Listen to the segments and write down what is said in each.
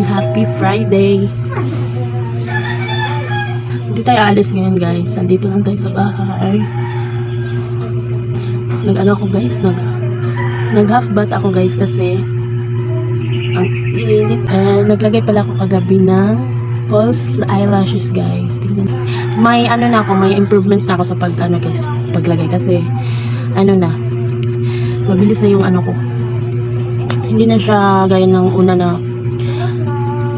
happy Friday. Hindi tayo alis ngayon guys. Nandito lang tayo sa bahay. Nag-ano ako guys, nag-half bath ako guys kasi ang init. Naglagay pala ako kagabi ng false eyelashes guys. Tingnan. May ano na ako, may improvement na ako sa paglagay kasi ano na, mabilis na yung ano ko. Hindi na siya gaya ng una na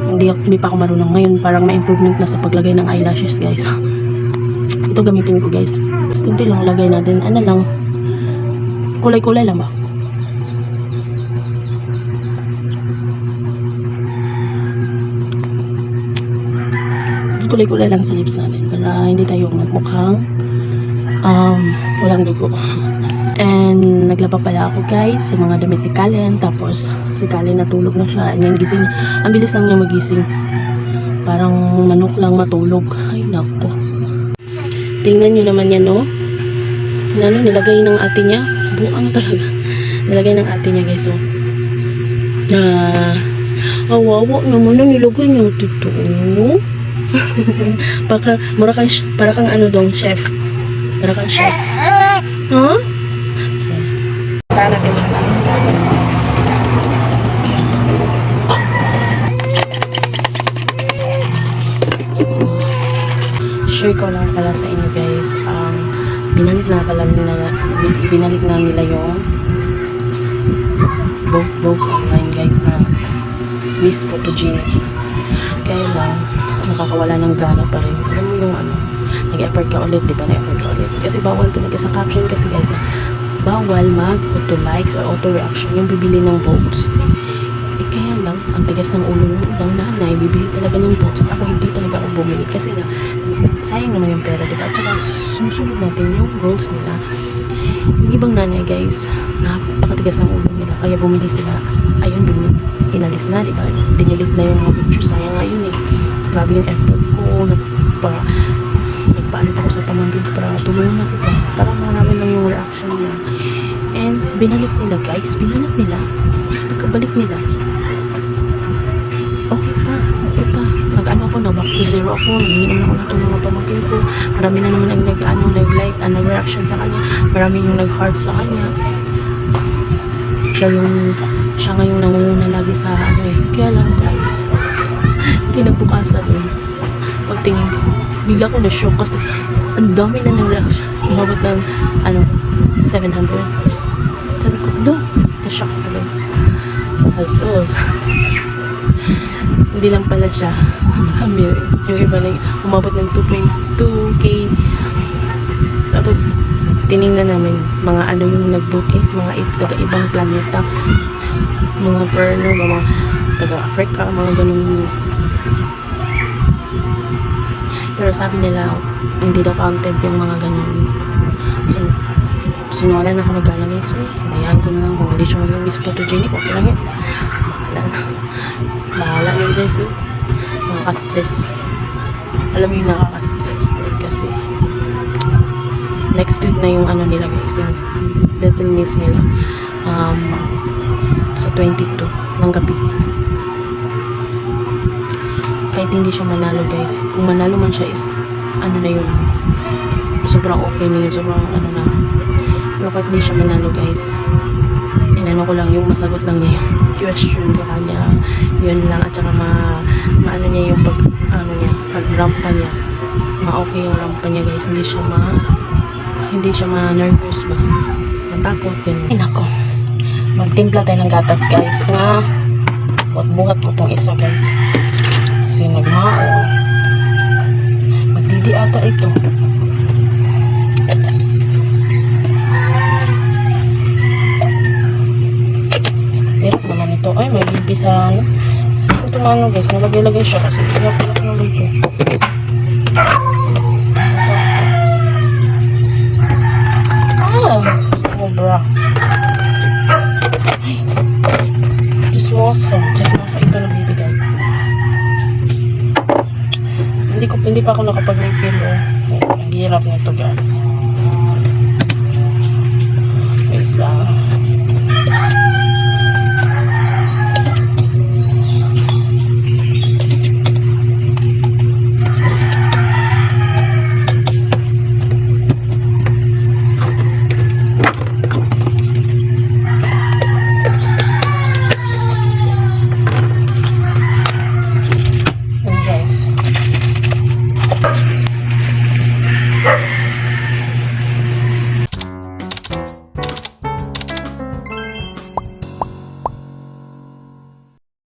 hindi pa ako marunong. Ngayon parang may improvement na sa paglagay ng eyelashes guys. Ito gamitin ko guys. Kunti lang lagay natin. Ano lang, kulay-kulay lang ba? Kulay-kulay lang sa lips natin para hindi tayo magmukhang walang dugo. And naglaba pala ako guys sa mga damit ni Kalen. Tapos si Kalen natulog na siya. And then gising. Ang bilis lang niya magising. Parang manok lang matulog. Ay nako. Tingnan nyo naman yan no. Nilagay ng ate niya. Buang talaga. Nilagay ng ate niya guys. So, awawa naman na nilagay niya dito. Para kang ano dong chef. Para kang chef. Huh? Natin siya lang. Share ko lang pala sa inyo guys. Binalik na nila yung both online guys na Miss Photogenic. Kaya lang nakakawala ng gana pa rin. Alam mo yung ano, nag-effort ka ulit, diba? Nag-effort ka ulit. Kasi bawal talaga sa caption kasi guys na bawal mag-auto likes or auto reaction yung bibili ng votes. Kaya lang, ang tigas ng ulo ng nanay, bibili talaga ng votes. Ako hindi talaga ako bumili kasi nga, sayang naman yung pera, diba? At saka susunod natin yung rules nila. Yung ibang nanay guys, napakatigas ng ulo nila. Kaya bumili sila. Ayun, inalis na, diba? Dinilit na yung mga pictures. Sayang nga yun eh. Grabe yung effort ko. Nagpaano pa ako sa pamangkin ko para tulungan ako pa. Para marami lang yung reaction niya. And binalik nila guys. Binalik nila. Mas pagkabalik nila. Okay pa. Nag-ano ako, na back to zero ako. Nanginom ako ng tulong ng pamangkin ko. Marami na naman ang nag-like, nag-reaction sa kanya. Marami yung nag-heart sa kanya. Siya ngayong nangunguna lagi sa ano eh. Kaya lang guys, kinabukasan eh. Pagtingin ko, bigla ko na-shock kasi ang dami na ng reaction. Umabot ng 700. Sabi ko, na-shock ko guys. Asos. Hindi lang pala siya. Marami yung iba na umabot ng 2.2k. Tapos tiningnan namin mga ano yung nag-bookings, mga taga-ibang planeta, mga perno, mga taga-Africa, mga ganun. Pero sabi nila hindi daw counted yung mga ganun. So sinwala na ako naglalagay. So hayaan ko na lang kung hindi siya maging Miss Photogenic, okay lang yun. Bahala yun guys. Nakaka-stress. Alam mo yung nakaka-stress kasi next week na yung ano nila guys, yung little niece nila sa 22 ng gabi. Kahit hindi siya manalo guys, kung manalo man siya is ano na yun, sobrang okay na yun, sobrang ano na. Pero kahit hindi siya manalo guys, inano ko lang yung masagot lang niya yung question sa kanya, yun lang. At saka maano niya yung pag rampa niya, ma-okay yung rampa niya guys, hindi siya ma-nervous ba, natakot yun. Ay nako, magtimpla tayo ng gatas guys na buhat ko tong isa guys kasi nagmao, magdidi ata ito. Hirap naman ito. Ay may bibi sa ano ito mano guys, nalagay siya kasi hirap na ito. Sobra. Ay. Chismoso ito na bibigay. Hindi pa ako nakapag